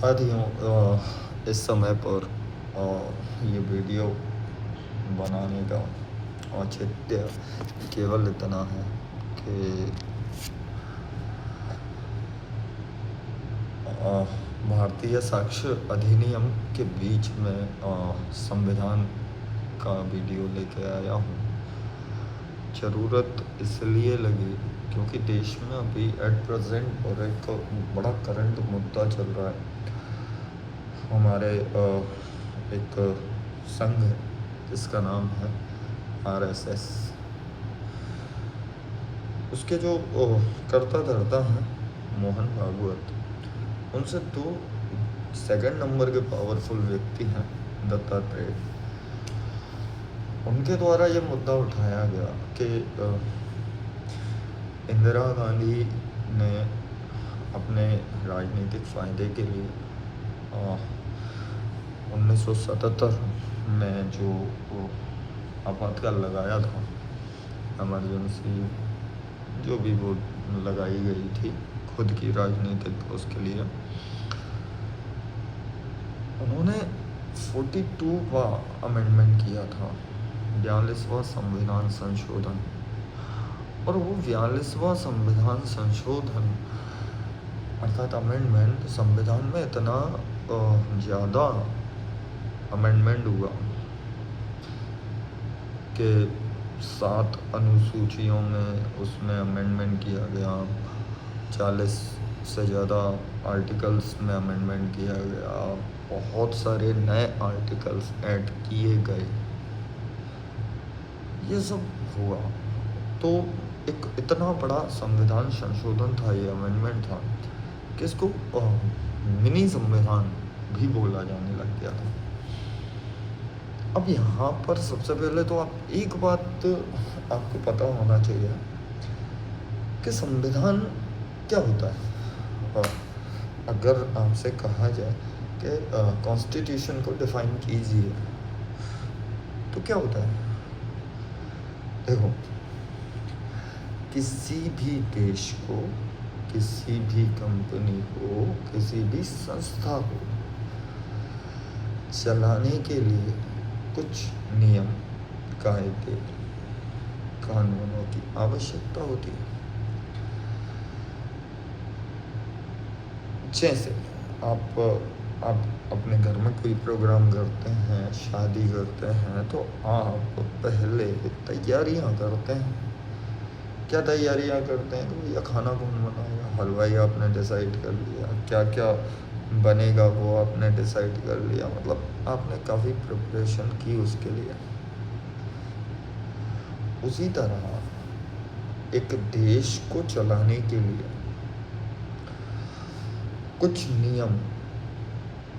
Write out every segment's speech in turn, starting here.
साथियों, इस समय पर ये वीडियो बनाने का औचित्य केवल इतना है कि भारतीय साक्ष्य अधिनियम के बीच में संविधान का वीडियो लेके आया हूँ। ज़रूरत इसलिए लगी क्योंकि देश में अभी एट प्रेजेंट और एक बड़ा करंट मुद्दा चल रहा है। हमारे एक संघ है जिसका नाम है RSS। उसके जो कर्ता धर्ता हैं मोहन भागवत, उनसे दो सेकंड नंबर के पावरफुल व्यक्ति हैं दत्तात्रेय। उनके द्वारा ये मुद्दा उठाया गया कि इंदिरा गांधी ने अपने राजनीतिक फ़ायदे के लिए 1977 में जो आपातकाल लगाया था, इमरजेंसी जो भी वो लगाई गई थी खुद की राजनीतिक उसके लिए, उन्होंने 42वां अमेंडमेंट किया था, 42वां संविधान संशोधन। और वो 42वां संविधान संशोधन अर्थात अमेंडमेंट संविधान में इतना ज़्यादा अमेंडमेंट हुआ कि 7 अनुसूचियों में उसमें अमेंडमेंट किया गया, 40 से ज़्यादा आर्टिकल्स में अमेंडमेंट किया गया, बहुत सारे नए आर्टिकल्स ऐड किए गए। ये सब हुआ तो एक इतना बड़ा संविधान संशोधन था, ये अमेंडमेंट था कि इसको मिनी संविधान भी बोला जाने लग गया था। अब यहाँ पर सबसे पहले तो आप एक बात आपको पता होना चाहिए कि संविधान क्या होता है। अगर आपसे कहा जाए कि कॉन्स्टिट्यूशन को डिफाइन कीजिए तो क्या होता है? देखो, किसी भी देश को, किसी भी कंपनी को, किसी भी संस्था को चलाने के लिए कुछ नियम, कायदे, कानूनों की आवश्यकता होती है। जैसे आप अपने घर में कोई प्रोग्राम करते हैं, शादी करते हैं, तो आप पहले तैयारियां करते हैं। क्या तैयारियां करते हैं? तो भैया खाना कौन बनाएगा, हलवाई आपने डिसाइड कर लिया, क्या क्या बनेगा वो आपने डिसाइड कर लिया, मतलब आपने काफ़ी प्रिपरेशन की उसके लिए। उसी तरह एक देश को चलाने के लिए कुछ नियम,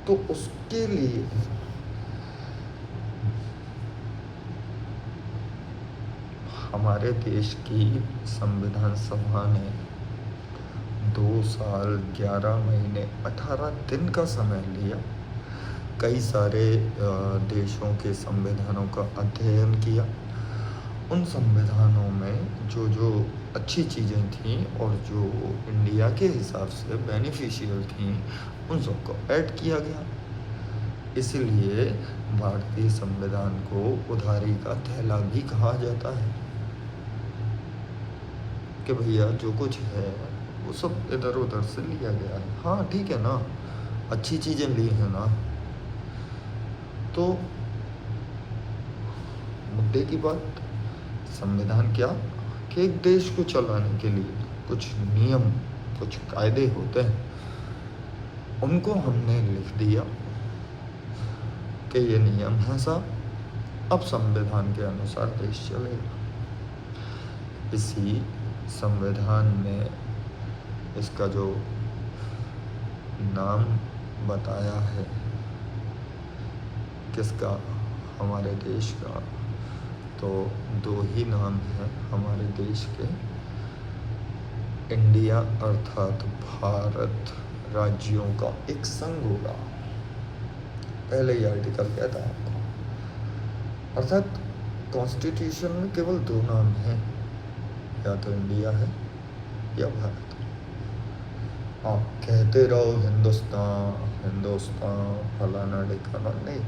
तो उसके लिए हमारे देश की संविधान सभा ने 2 साल 11 महीने 18 दिन का समय लिया। कई सारे देशों के संविधानों का अध्ययन किया। उन संविधानों में जो जो अच्छी चीज़ें थीं और जो इंडिया के हिसाब से बेनिफिशियल थीं, उन सबको ऐड किया गया। इसलिए भारतीय संविधान को उधारी का थैला भी कहा जाता है कि भैया जो कुछ है वो सब इधर उधर से लिया गया है। हाँ ठीक है ना, अच्छी चीज़ें ली हैं ना। तो मुद्दे की बात, संविधान क्या कि एक देश को चलाने के लिए कुछ नियम, कुछ कायदे होते हैं, उनको हमने लिख दिया कि ये नियम है साहब, अब संविधान के अनुसार देश चलेगा। इसी संविधान में इसका जो नाम बताया है किसका, हमारे देश का, तो 2 ही नाम हैं हमारे देश के। इंडिया अर्थात भारत राज्यों का एक संघ होगा, पहले ही आर्टिकल कहता है आपको। अर्थात कॉन्स्टिट्यूशन में केवल 2 नाम हैं, या तो इंडिया है या भारत। आप कहते रहो हिंदुस्तान हिंदुस्तान फलाना ढिकाना नहीं।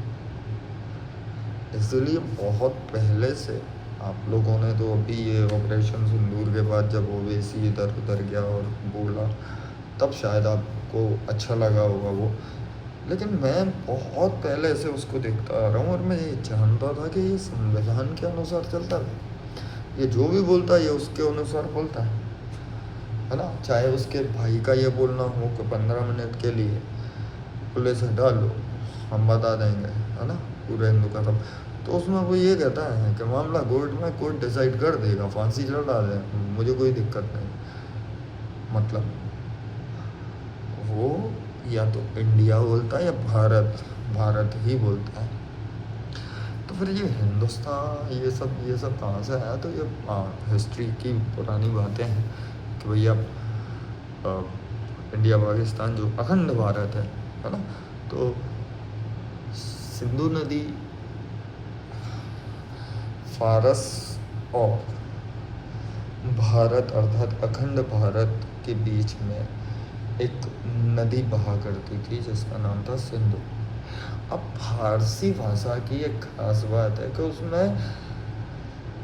इसलिए बहुत पहले से आप लोगों ने तो अभी ये ऑपरेशन सिंदूर के बाद जब ओवैसी इधर उधर गया और बोला तब शायद आपको अच्छा लगा होगा वो। लेकिन मैं बहुत पहले से उसको देखता आ रहा हूँ और मैं ये जानता था कि ये संविधान के अनुसार चलता है। ये जो भी बोलता है ये उसके अनुसार बोलता है ना। चाहे उसके भाई का ये बोलना हो कि 15 मिनट के लिए पुलिस हटा लो, हम बता देंगे, है ना, पूरे हिंदू का सब। तो उसमें वो ये कहता है कि मामला कोर्ट में, कोर्ट डिसाइड कर देगा, फांसी चढ़ा दे, मुझे कोई दिक्कत नहीं। मतलब वो या तो इंडिया बोलता है या भारत, भारत ही बोलता है। तो फिर ये हिंदुस्तान ये सब कहाँ से आया? तो ये हिस्ट्री की पुरानी बातें हैं कि भैया इंडिया पाकिस्तान जो अखंड भारत है ना। तो सिंधु नदी फारस और भारत अर्थात अखंड भारत के बीच में एक नदी बहा करती थी जिसका नाम था सिंधु। अब फारसी भाषा की एक खास बात है कि उसमें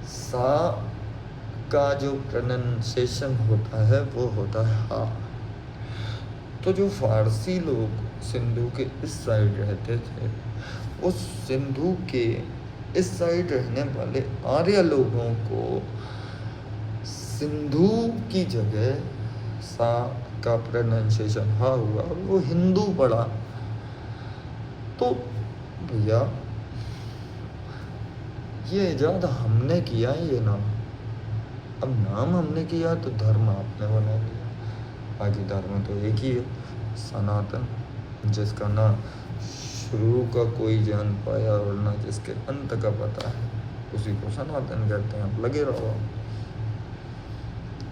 सा का जो प्रोनाउंसिएशन होता है वो होता है हा। तो जो फारसी लोग सिंधु के इस साइड रहते थे, उस सिंधु के इस साइड रहने वाले आर्य लोगों को सिंधु की जगह सा का प्रोनाउंसिएशन हा हुआ और वो हिंदू पड़ा। तो भैया ये इजाद हमने किया है ये नाम। अब नाम हमने किया तो धर्म आपने बना लिया। बाकी धर्म तो एक ही है, सनातन, जिसका ना शुरू का कोई जान पाया और ना जिसके अंत का पता है, उसी को सनातन कहते हैं। आप लगे रहो,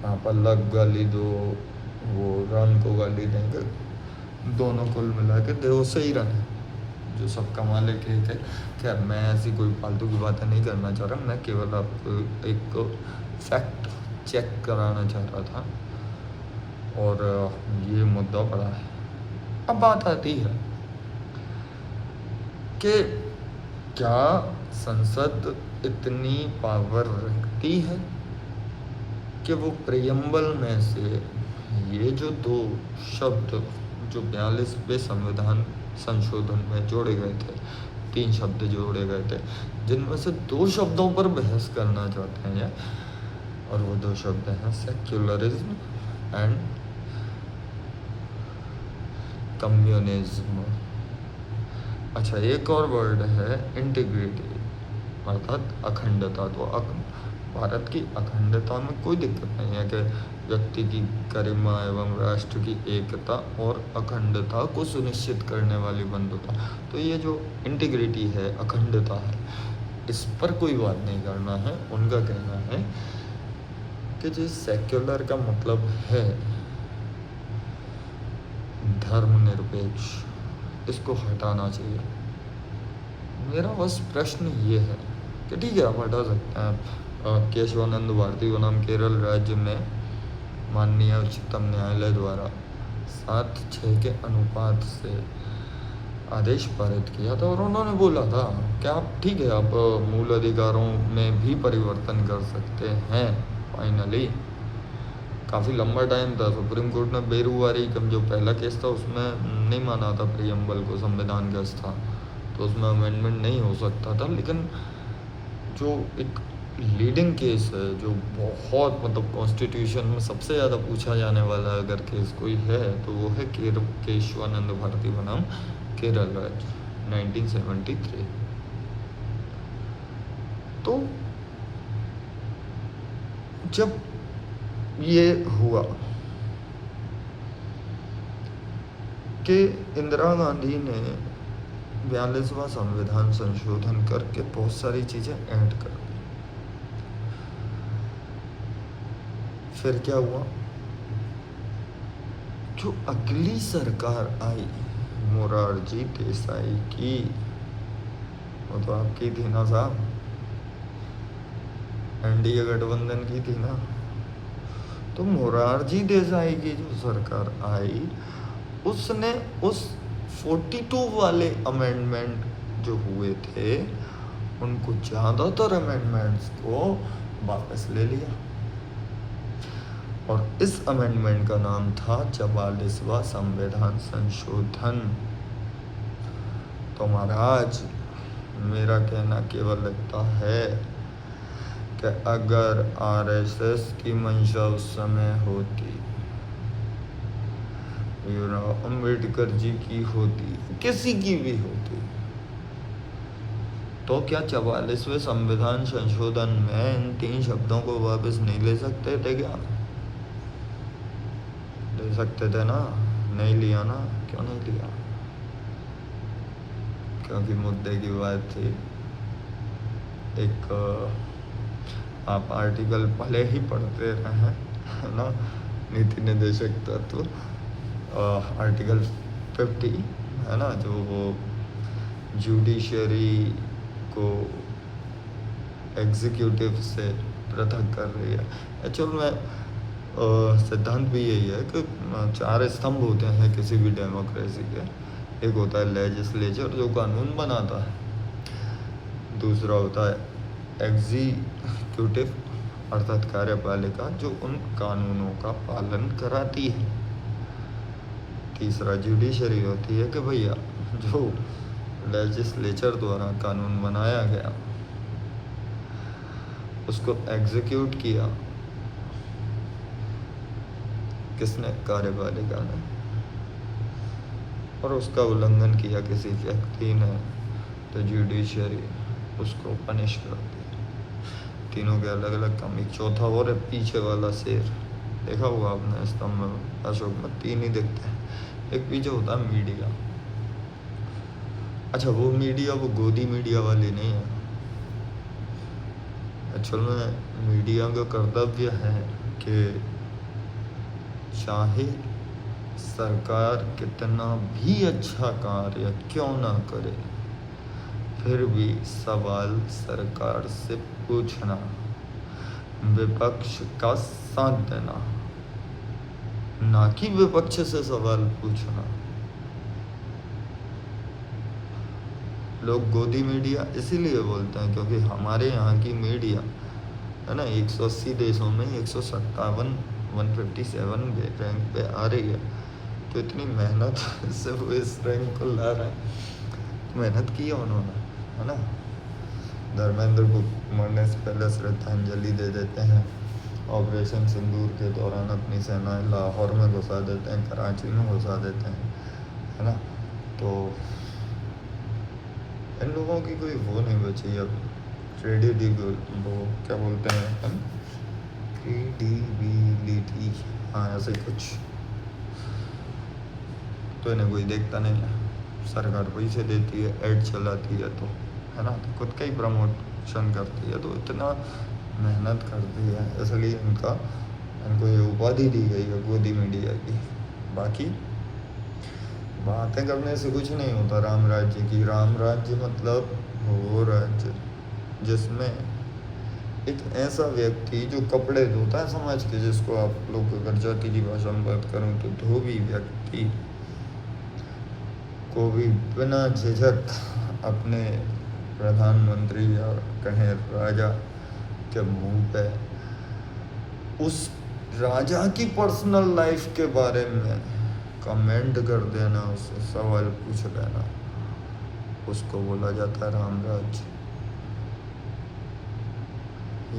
आप अल्लाह को गाली दो, वो राम को गाली देंगे, दोनों कुल मिला के देव से ही रहना जो सब कमा लेके थे। खैर मैं ऐसी कोई फालतू की बातें नहीं करना चाह रहा, मैं केवल आपको एक फैक्ट चेक कराना चाह रहा था और ये मुद्दा बड़ा है। अब बात आती है कि क्या संसद इतनी पावर रखती है कि वो प्रियम्बल में से ये जो दो शब्द जो 42वें संविधान संशोधन में जोड़े गए थे, 3 शब्द जोड़े गए थे, जिनमें से 2 शब्दों पर बहस करना चाहते हैं, और वो 2 शब्द हैं सेक्युलरिज्म एंड कम्युनिज्म। अच्छा, एक और वर्ड है इंटीग्रिटी अर्थात अखंडता। तो भारत की अखंडता में कोई दिक्कत नहीं है कि व्यक्ति की गरिमा एवं राष्ट्र की एकता और अखंडता को सुनिश्चित करने वाली बंधुता। तो ये जो इंटीग्रिटी है, अखंडता है, इस पर कोई बात नहीं करना है। उनका कहना है कि जो सेक्युलर का मतलब है धर्मनिरपेक्ष, इसको हटाना चाहिए। मेरा बस प्रश्न ये है कि ठीक है, आप हटा सकते हैं। केशवानंद भारती बनाम केरल राज्य में माननीय उच्चतम न्यायालय द्वारा 7-6 के अनुपात से आदेश पारित किया था और उन्होंने बोला था कि आप ठीक है, आप मूल अधिकारों में भी परिवर्तन कर सकते हैं। फाइनली काफ़ी लंबा टाइम था, सुप्रीम कोर्ट ने बेरुवारी का जो पहला केस था उसमें नहीं माना था प्रियम्बल को, संविधान का था, तो उसमें अमेंडमेंट नहीं हो सकता था। लेकिन जो एक लीडिंग केस है, जो बहुत मतलब कॉन्स्टिट्यूशन में सबसे ज़्यादा पूछा जाने वाला अगर केस कोई है तो वो है केशवानंद भारती बनाम केरल राज्य 1973। तो जब ये हुआ कि इंदिरा गांधी ने 42वां संविधान संशोधन करके बहुत सारी चीज़ें ऐड कर दी, फिर क्या हुआ? जो अगली सरकार आई मोरारजी देसाई की, वो तो आपकी थी ना साहब, एनडीए गठबंधन की थी ना। तो तो मोरारजी देसाई की जो सरकार आई उसने उस 42 वाले अमेंडमेंट जो हुए थे उनको ज़्यादातर अमेंडमेंट्स को वापस ले लिया और इस अमेंडमेंट का नाम था 44वां संविधान संशोधन। तो महाराज मेरा कहना केवल इतना है कि अगर आरएसएस की मंशा उस समय होती, अम्बेडकर जी की होती, किसी की भी होती, तो क्या 44वें संविधान संशोधन में इन 3 शब्दों को वापस नहीं ले सकते थे क्या? ले सकते थे ना, नहीं लिया ना। क्यों नहीं लिया? क्योंकि मुद्दे की बात थी। एक आप आर्टिकल भले ही पढ़ते रहे है ना, नीति निर्देशक तत्व आर्टिकल 50 है ना, जो वो जुडिशरी को एग्जीक्यूटिव से पृथक कर रही है। एक्चुअल में सिद्धांत भी यही है कि 4 स्तंभ होते हैं किसी भी डेमोक्रेसी के। एक होता है लेजिस्लेचर जो कानून बनाता है, दूसरा होता है एग्जीक्यूटिव अर्थात कार्यपालिका जो उन कानूनों का पालन कराती है, तीसरा जुडिशरी होती है कि भैया जो लेजिस्लेचर द्वारा कानून बनाया गया उसको एग्जीक्यूट किया किसने? कार्यपालिका ने। और उसका उल्लंघन किया किसी व्यक्ति ने तो जुडिशरी उसको पनिश कर दी। तीनों के अलग अलग काम। एक चौथा और है, पीछे वाला शेर देखा हुआ आपने स्तंभ में, अशोक में 3 ही दिखते हैं। एक पीछे होता है मीडिया। अच्छा वो मीडिया वो गोदी मीडिया वाली नहीं है। एक्चुअल में मीडिया का कर्तव्य है कि चाहे सरकार कितना भी अच्छा कार्य क्यों ना करे, फिर भी सवाल सरकार से पूछना, विपक्ष का साथ देना, ना कि विपक्ष से सवाल पूछना। लोग गोदी मीडिया इसीलिए बोलते हैं क्योंकि हमारे यहाँ की मीडिया है ना 180 देशों में 157 157 रैंक पे आ रही है। तो इतनी मेहनत से वो इस रैंक को ला रहा है, मेहनत की है उन्होंने, है ना। धर्मेंद्र को मरने से पहले श्रद्धांजलि दे देते हैं। ऑपरेशन सिंदूर के दौरान अपनी सेनाएं लाहौर में घुसा देते हैं, कराची में घुसा देते हैं, है ना। तो इन लोगों की कोई वो नहीं बची अब, वो क्या बोलते हैं हम, क्रेडिबिलिटी, हाँ ऐसे कुछ। तो इन्हें कोई देखता नहीं है। सरकार पैसे देती है, ऐड चलाती है तो, है ना, तो खुद का ही प्रमोशन करती है, तो इतना मेहनत करती है, इसलिए इनको ये उपाधि दी गई है गोदी मीडिया की। बाकी बातें करने से कुछ नहीं होता राम राज्य की। राम राज्य मतलब वो राज्य जिसमें एक ऐसा व्यक्ति जो कपड़े धोता है समाज के, जिसको आप लोग अगर जाति की भाषा में बात करूं तो धोबी व्यक्ति को भी बिना झिझक अपने प्रधानमंत्री या कहें राजा के मुंह पे उस राजा की पर्सनल लाइफ के बारे में कमेंट कर देना, उससे सवाल पूछ लेना, उसको बोला जाता है राम राज्य।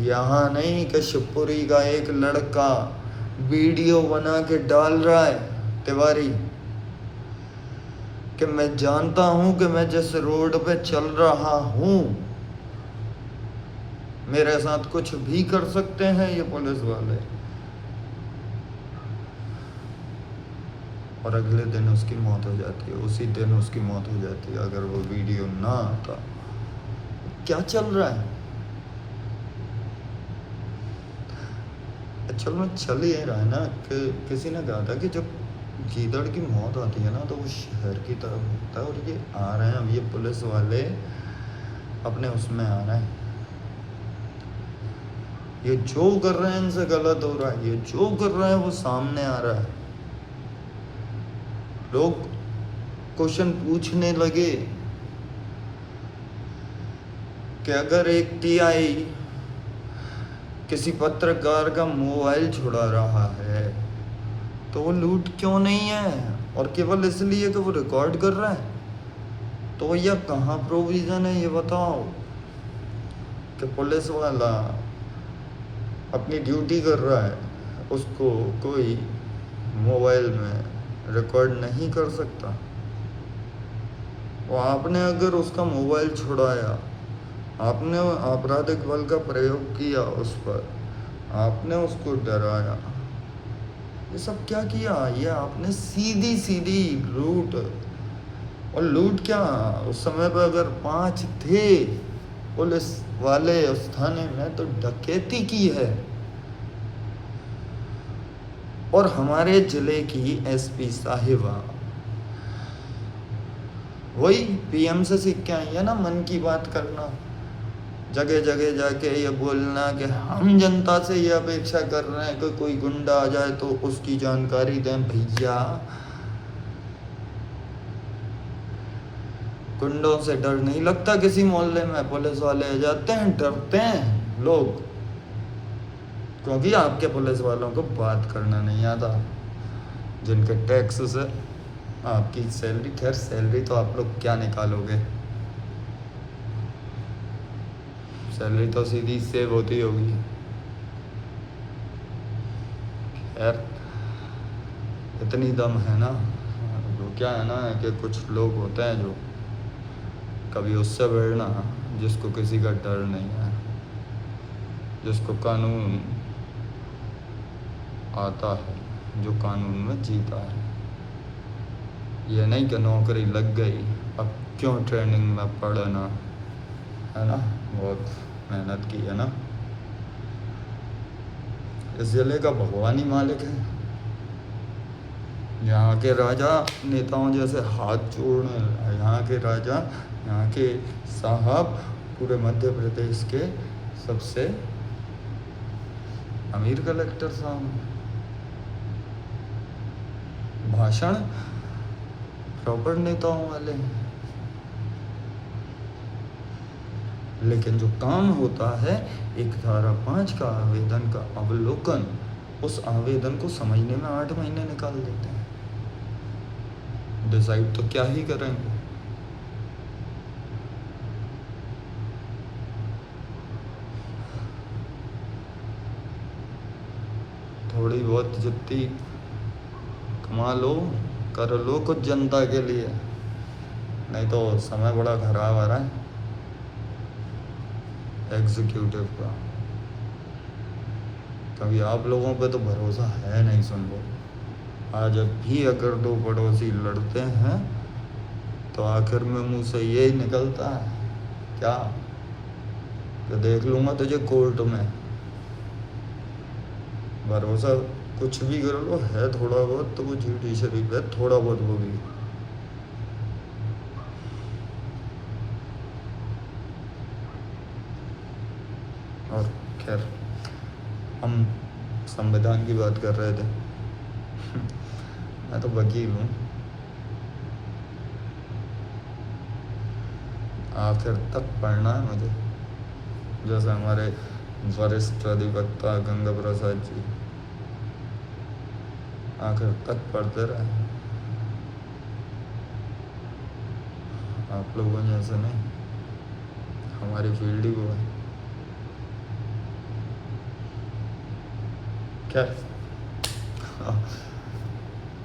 यहाँ नहीं कि शिवपुरी का एक लड़का वीडियो बना के डाल रहा है तिवारी कि मैं जानता हूं कि मैं जिस रोड पे चल रहा हूं मेरे साथ कुछ भी कर सकते हैं ये पुलिस वाले, और अगले दिन उसकी मौत हो जाती है, उसी दिन उसकी मौत हो जाती है अगर वो वीडियो ना आता। क्या चल रहा है? चल में चल ही रहा है ना कि किसी ने कहा था कि जब गीदड़ की मौत आती है ना तो वो शहर की तरफ होता है, और ये आ रहे हैं अब ये पुलिस वाले अपने उसमें आ रहे हैं, ये जो कर रहे हैं इनसे गलत हो रहा है, ये जो कर रहे हैं वो सामने आ रहा है। लोग क्वेश्चन पूछने लगे कि अगर एक टीआई किसी पत्रकार का मोबाइल छुड़ा रहा है तो वो लूट क्यों नहीं है, और केवल इसलिए कि वो रिकॉर्ड कर रहा है। तो भैया कहाँ प्रोविज़न है ये बताओ कि पुलिस वाला अपनी ड्यूटी कर रहा है, उसको कोई मोबाइल में रिकॉर्ड नहीं कर सकता। और आपने अगर उसका मोबाइल छुड़ाया, आपने आपराधिक बल का प्रयोग किया उस पर, आपने उसको डराया, ये सब क्या किया? ये आपने सीधी सीधी लूट। और लूट क्या, उस समय पर अगर 5 थे पुलिस वाले उस थाने में तो डकैती की है। और हमारे जिले की एसपी साहिबा वही पीएम से सीख के आई है ना, मन की बात करना, जगह जगह जाके ये बोलना कि हम जनता से ये अपेक्षा कर रहे हैं कि कोई गुंडा आ जाए तो उसकी जानकारी दें। भैया गुंडों से डर नहीं लगता किसी मोहल्ले में, पुलिस वाले आ जाते हैं, डरते हैं लोग, क्योंकि आपके पुलिस वालों को बात करना नहीं आता, जिनके टैक्स से आपकी सैलरी, खैर सैलरी तो आप लोग क्या निकालोगे, सैलरी तो सीधी सेव होती होगी। खैर इतनी दम है ना, जो क्या है ना कि कुछ लोग होते हैं जो कभी उससे बढ़ना जिसको किसी का डर नहीं है, जिसको कानून आता है, जो कानून में जीता है। ये नहीं कि नौकरी लग गई अब क्यों ट्रेनिंग में पढ़ना, है ना, बहुत मेहनत की है ना। इस जिले का भगवान ही मालिक है। यहाँ के राजा नेताओं जैसे हाथ जोड़ने, यहाँ के राजा, यहाँ के साहब पूरे मध्य प्रदेश के सबसे अमीर कलेक्टर साहब, भाषण प्रॉपर नेताओं वाले, लेकिन जो काम होता है एक धारा 5 का आवेदन का अवलोकन, उस आवेदन को समझने में 8 महीने निकाल देते हैं। डिसाइड तो क्या ही करेंगे। थोड़ी बहुत जितनी कमा लो, कर लो कुछ जनता के लिए, नहीं तो समय बड़ा खराब आ रहा है एग्जीक्यूटिव का। कभी आप लोगों पे तो भरोसा है नहीं। सुन लो, आज भी अगर 2 पड़ोसी लड़ते हैं तो आखिर में मुंह से यही निकलता है क्या कि देख लूँगा तुझे कोर्ट में। भरोसा कुछ भी कर लो, है थोड़ा बहुत तो वो जुडिशरी पे, थोड़ा बहुत वो भी। और खैर हम संविधान की बात कर रहे थे मैं तो वकील हूँ, आखिर तक पढ़ना है मुझे, जैसे हमारे वरिष्ठ अधिवक्ता गंगा प्रसाद जी आखिर तक पढ़ते रहे। आप लोगों जैसे नहीं, हमारी फील्ड ही वो है। खैर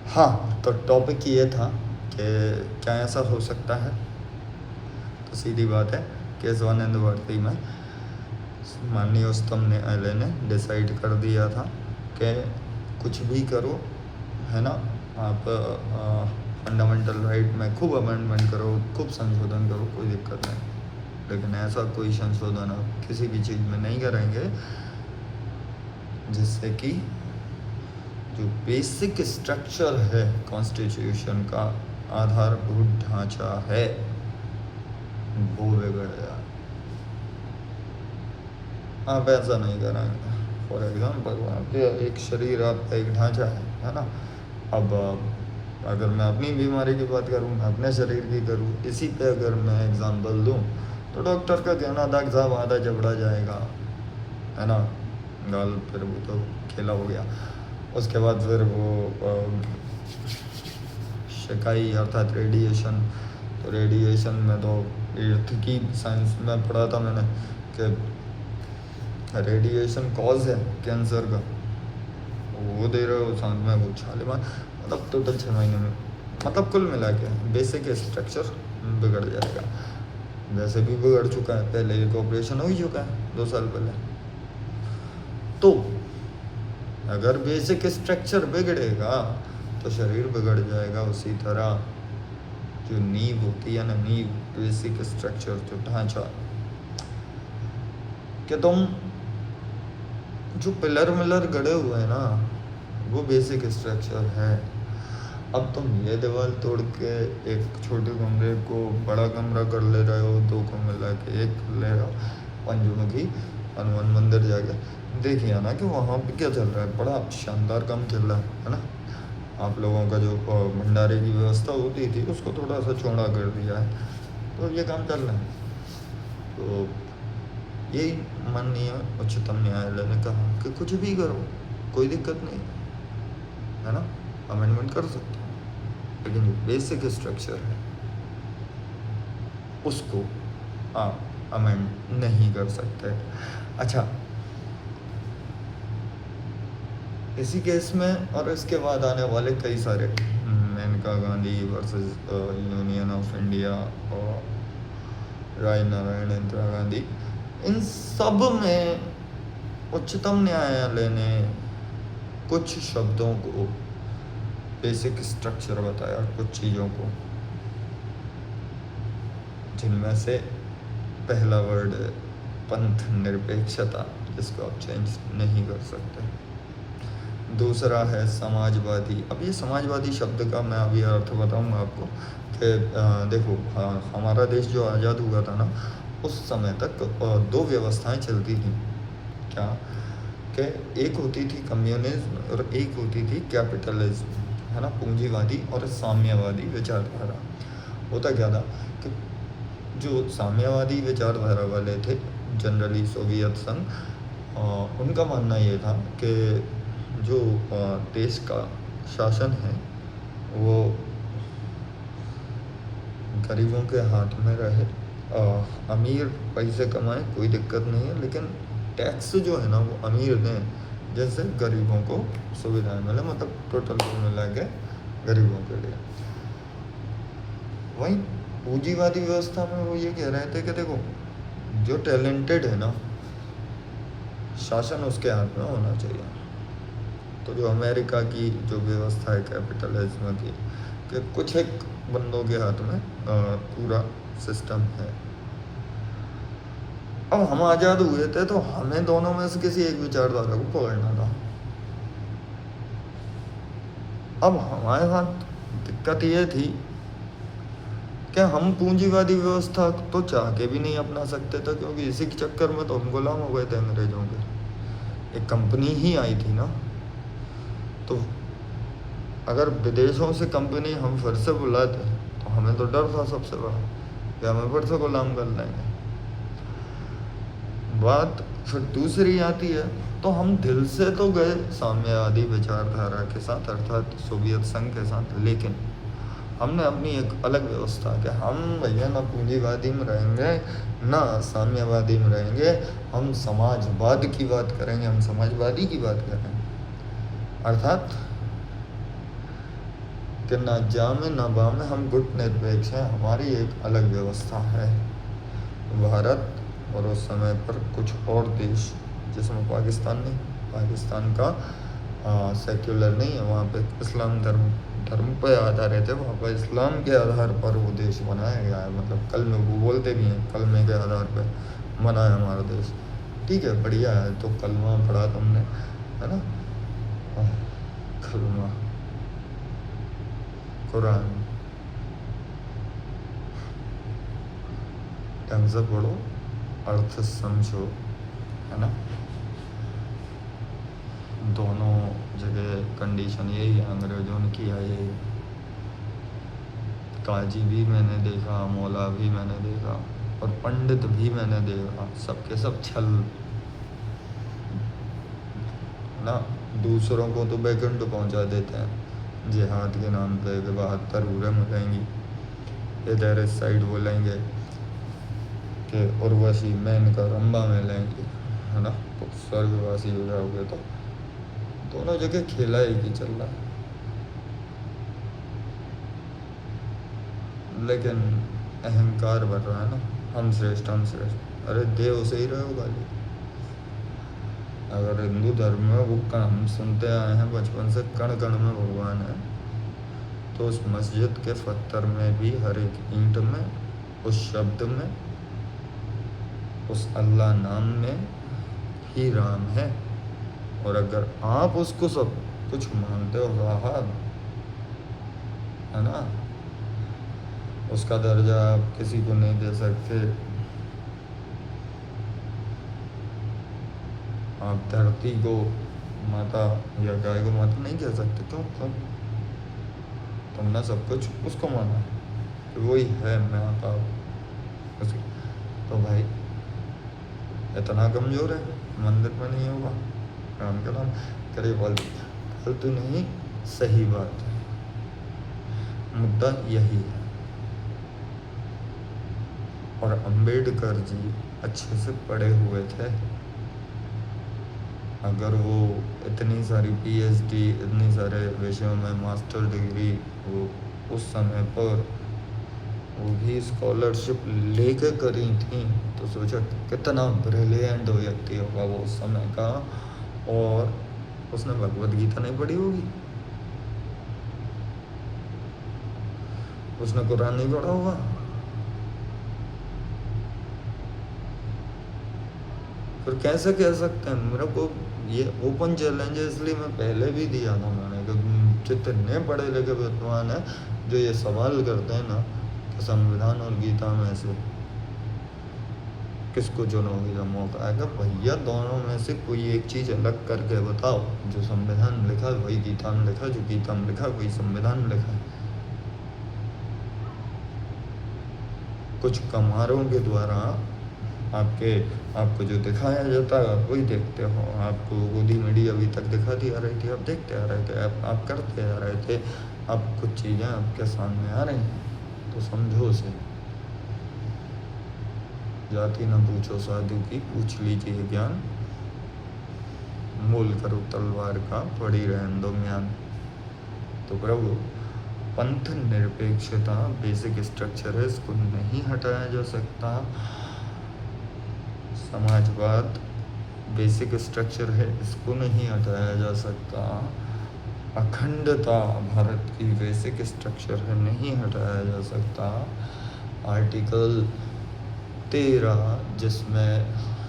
हाँ, तो टॉपिक ये था कि क्या ऐसा हो सकता है। तो सीधी बात है कि स्वानंद भारती में माननीय उच्चतम न्यायालय ने डिसाइड कर दिया था कि कुछ भी करो, है ना, आप फंडामेंटल राइट में खूब अमेंडमेंट करो, खूब संशोधन करो, कोई दिक्कत नहीं, लेकिन ऐसा कोई संशोधन आप किसी भी चीज़ में नहीं करेंगे जिससे कि जो बेसिक स्ट्रक्चर है कॉन्स्टिट्यूशन का, आधारभूत ढांचा है, वो बिगड़ जाए। आप ऐसा नहीं करेंगे। फॉर एग्जाम्पल आपके एक शरीर, आपका एक ढांचा है ना। अब अगर मैं अपनी बीमारी की बात करूँ, मैं अपने शरीर की करूँ, इसी पे अगर मैं एग्जाम्पल दूँ तो डॉक्टर का कहना था कि साहब आधा जबड़ा जाएगा, है ना, गाल, फिर वो तो खेला हो गया। उसके बाद फिर वो शिकाई अर्थात रेडिएशन। तो रेडिएशन में तो एर्थ की साइंस में पढ़ा था मैंने कि रेडिएशन कॉज है कैंसर का, वो दे रहे हो, साथ में वो छाले मार, मतलब टोटल 6 महीने में, मतलब कुल मिला के बेसिक स्ट्रक्चर बिगड़ जाएगा। वैसे भी बिगड़ चुका है, पहले एक ऑपरेशन हो ही चुका है 2 साल पहले। तो अगर बेसिक स्ट्रक्चर बिगड़ेगा तो शरीर बिगड़ जाएगा। उसी तरह जो नींव होती है ना, नींव, बेसिक स्ट्रक्चर, जो ढांचा, कि तुम जो पिलर मिलर गड़े हुए हैं ना, वो बेसिक स्ट्रक्चर है। अब तुम ये दीवार तोड़ के एक छोटे कमरे को बड़ा कमरा कर ले रहे हो, 2 को मिला के 1 ले रहे हो। पंचमुखी हनुमान मंदिर जाके देखिए ना कि वहाँ पे क्या चल रहा है, बड़ा शानदार काम चल रहा है ना। आप लोगों का जो भंडारे की व्यवस्था होती थी उसको थोड़ा सा चौड़ा कर दिया है, तो ये काम चल रहा है। तो यही माननीय उच्चतम न्यायालय ने कहा कि कुछ भी करो, कोई दिक्कत नहीं, है ना, अमेंडमेंट कर सकते हो, लेकिन जो बेसिक स्ट्रक्चर है उसको आप अमेंड नहीं कर सकते। अच्छा, इसी केस में और इसके बाद आने वाले कई सारे, Maneka Gandhi versus Union of India और राय नारायण इंदिरा गांधी, इन सब में उच्चतम न्यायालय ने कुछ शब्दों को बेसिक स्ट्रक्चर बताया, कुछ चीज़ों को, जिनमें से पहला वर्ड है पंथ निरपेक्षता, जिसको आप चेंज नहीं कर सकते। दूसरा है समाजवादी। अब ये समाजवादी शब्द का मैं अभी अर्थ बताऊंगा आपको कि देखो, हमारा देश जो आज़ाद हुआ था ना, उस समय तक 2 व्यवस्थाएं चलती थी। क्या कि एक होती थी कम्युनिज्म और एक होती थी कैपिटलिज्म, है ना, पूंजीवादी और साम्यवादी विचारधारा। होता क्या था कि जो साम्यवादी विचारधारा वाले थे, जनरली सोवियत संघ, उनका मानना ये था कि जो देश का शासन है वो गरीबों के हाथ में रहे। अमीर पैसे कमाए, कोई दिक्कत नहीं है, लेकिन टैक्स जो है ना वो अमीर दें, जैसे गरीबों को सुविधाएं मिले, मतलब टोटल को मिला के गरीबों के लिए। वहीं पूंजीवादी व्यवस्था में वो ये कह रहे थे कि देखो, जो टैलेंटेड है ना, शासन उसके हाथ में होना चाहिए। तो जो अमेरिका की जो व्यवस्था है कैपिटलिज्म की, कि कुछ एक बंदों के हाथ में पूरा सिस्टम है। अब हम आज़ाद हुए थे तो हमें दोनों में से किसी एक विचारधारा को पकड़ना था। अब हमारे साथ दिक्कत ये थी कि हम पूंजीवादी व्यवस्था तो चाह के भी नहीं अपना सकते थे, क्योंकि इसी के चक्कर में तो हम गुलाम हो गए थे अंग्रेजों के। एक कंपनी ही आई थी ना, तो अगर विदेशों से कंपनी हम फिर से बुलाते तो हमें तो डर था सबसे बड़ा कि हमें फिर से गुलाम कर लेंगे। बात फिर दूसरी आती है, तो हम दिल से तो गए साम्यवादी विचारधारा के साथ, अर्थात सोवियत संघ के साथ, लेकिन हमने अपनी एक अलग व्यवस्था कि हम भैया ना पूंजीवादी में रहेंगे ना साम्यवादी में रहेंगे, हम समाजवाद की बात करेंगे, हम समाजवादी की बात करेंगे। अर्थात कि ना जामे ना बामे, हम गुट निरपेक्ष हैं, हमारी एक अलग व्यवस्था है। भारत और उस समय पर कुछ और देश, जिसमें पाकिस्तान नहीं, पाकिस्तान का सेक्युलर नहीं है, वहाँ पे इस्लाम धर्म पर आधारित है, वहाँ पर इस्लाम के आधार पर वो देश बनाया गया है। मतलब कलमे, वो बोलते भी हैं कलमे के आधार पर बना है हमारा देश। ठीक है, बढ़िया है। तो कलमा पढ़ा तुमने, है ना, कलमा, कुरान ढंग से पढ़ो, अर्थ समझो, है ना। दोनों जगह कंडीशन यही है, अंग्रेज़ों ने किया यही। काजी भी मैंने देखा, मौला भी मैंने देखा और पंडित भी मैंने देखा, सबके सब छल ना। दूसरों को तो बैकुंठ पहुंचा देते हैं जिहाद के नाम पे कि 72 हूरें मिलेंगी। इधर इस साइड बोलेंगे कि उर्वशी में इनका रंबा मिलेंगी, है ना, तो स्वर्गवासी हो जाओगे। तो दोनों जगह खेला एक ही चल रहा है, लेकिन अहंकार बढ़ रहा है ना, हम श्रेष्ठ हम श्रेष्ठ। अरे देव से ही रहे हो गाली। अगर हिंदू धर्म में वो हम सुनते आए हैं बचपन से, कण कण में भगवान है, तो उस मस्जिद के पत्थर में भी, हर एक ईंट में, उस शब्द में, उस अल्लाह नाम में ही राम है। और अगर आप उसको सब कुछ मानते हो साहब, है ना, उसका दर्जा आप किसी को नहीं दे सकते। आप धरती को माता या गाय को माता नहीं कह सकते। क्यों? तुमने सब कुछ उसको माना कि वही है, मैं आता उसकी। तो भाई इतना कमज़ोर है, मंदिर में नहीं होगा, राम का नाम करे फालतू नहीं, सही बात है। मुद्दा यही है। और अंबेडकर जी अच्छे से पढ़े हुए थे। अगर वो इतनी सारी पीएचडी, इतनी सारे विषयों में मास्टर डिग्री वो उस समय पर वो भी स्कॉलरशिप लेके करी थी, तो सोचा कितना ब्रिलियंट व्यक्ति होगा वो उस समय का। और उसने भगवत गीता नहीं पढ़ी होगी, उसने कुरान नहीं पढ़ा होगा। फिर कैसे कह सकते हैं? मेरे को ये ओपन चैलेंज है, इसलिए मैं पहले भी दिया था मैंने कि जितने पढ़े लिखे विद्वान हैं जो ये सवाल करते हैं ना कि संविधान और गीता में से किसको चुनोगे जब मौका आएगा, भैया दोनों में से कोई एक चीज़ अलग करके बताओ। जो संविधान में लिखा है वही गीता में लिखा है, जो गीता में लिखा है वही संविधान में लिखा है। कुछ कमारों के द्वारा आपको जो दिखाया जाता है आप वही देखते हो। आपको गोदी मीडिया अभी तक दिखाती आ रही थी, आप देखते आ रहे थे, आप करते आ रहे थे। अब कुछ चीज़ें आपके सामने आ रही हैं, तो समझो उसे। जाति न पूछो साधु की, पूछ लीजिए ज्ञान, मोल करो तलवार का, पड़ी रहन दो म्यान। तो प्रभु पंथ निरपेक्षता बेसिक स्ट्रक्चर है, इसको नहीं हटाया जा सकता। समाजवाद बेसिक स्ट्रक्चर है, इसको नहीं हटाया जा सकता। अखंडता भारत की बेसिक स्ट्रक्चर है, नहीं हटाया जा सकता। आर्टिकल 13 जिसमें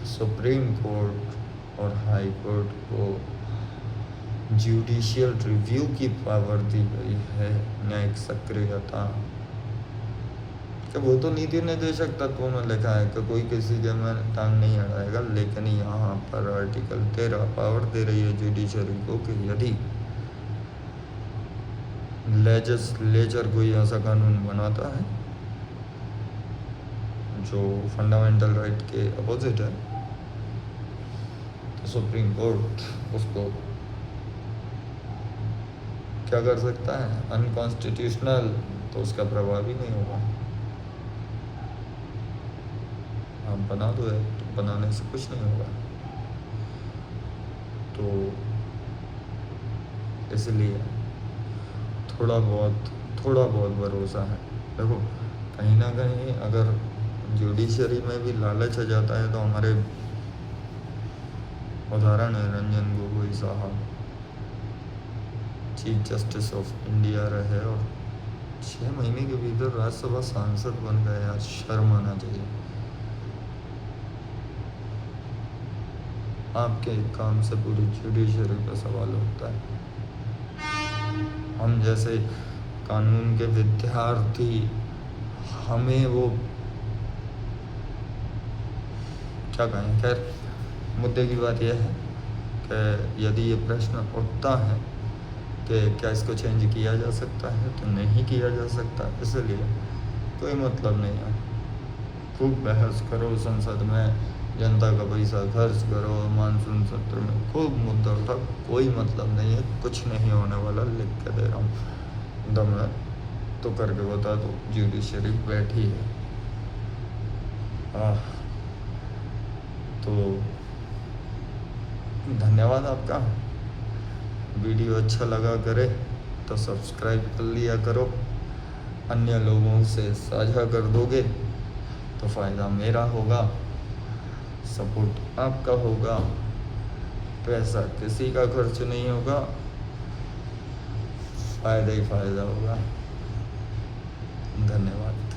सुप्रीम कोर्ट और हाई कोर्ट को जुडिशियल रिव्यू की पावर दी गई है, न्यायिक सक्रियता, कि वो तो नीति निर्देशक तत्वों में लिखा है कि कोई किसी के में टांग नहीं अड़ाएगा, लेकिन यहाँ पर आर्टिकल 13 पावर दे रही है जुडिशरी को कि यदि लेजिस्लेचर कोई ऐसा कानून बनाता है जो फंडामेंटल राइट के अपोजिट है, तो सुप्रीम कोर्ट उसको क्या कर सकता है, अनकॉन्स्टिट्यूशनल, तो उसका प्रभाव ही नहीं होगा। आप बना दो है, तो बनाने से कुछ नहीं होगा। तो इसलिए थोड़ा बहुत भरोसा है। देखो कहीं ना कहीं अगर जुडिशरी में भी लालच आ जाता है, तो हमारे उदाहरण है रंजन गोगोई साहब, चीफ जस्टिस ऑफ इंडिया रहे और 6 महीने के भीतर राज्यसभा सांसद बन गए। यार शर्म आना चाहिए। आपके काम से पूरी जुडिशरी पर सवाल उठता है। हम जैसे कानून के विद्यार्थी, हमें वो क्या कहें। खैर मुद्दे की बात यह है कि यदि ये प्रश्न उठता है कि क्या इसको चेंज किया जा सकता है, तो नहीं किया जा सकता। इसलिए कोई मतलब नहीं है। खूब बहस करो संसद में, जनता का पैसा खर्च करो, मानसून सत्र में खूब मुद्दा उठा, कोई मतलब नहीं है। कुछ नहीं होने वाला, लिख के दे रहा हूँ। दम है तो करके बता दो, जुडिशरी बैठी है। तो धन्यवाद आपका। वीडियो अच्छा लगा करे तो सब्सक्राइब कर लिया करो, अन्य लोगों से साझा कर दोगे तो फ़ायदा मेरा होगा, सपोर्ट आपका होगा, पैसा किसी का खर्च नहीं होगा, फ़ायदा ही फ़ायदा होगा। धन्यवाद।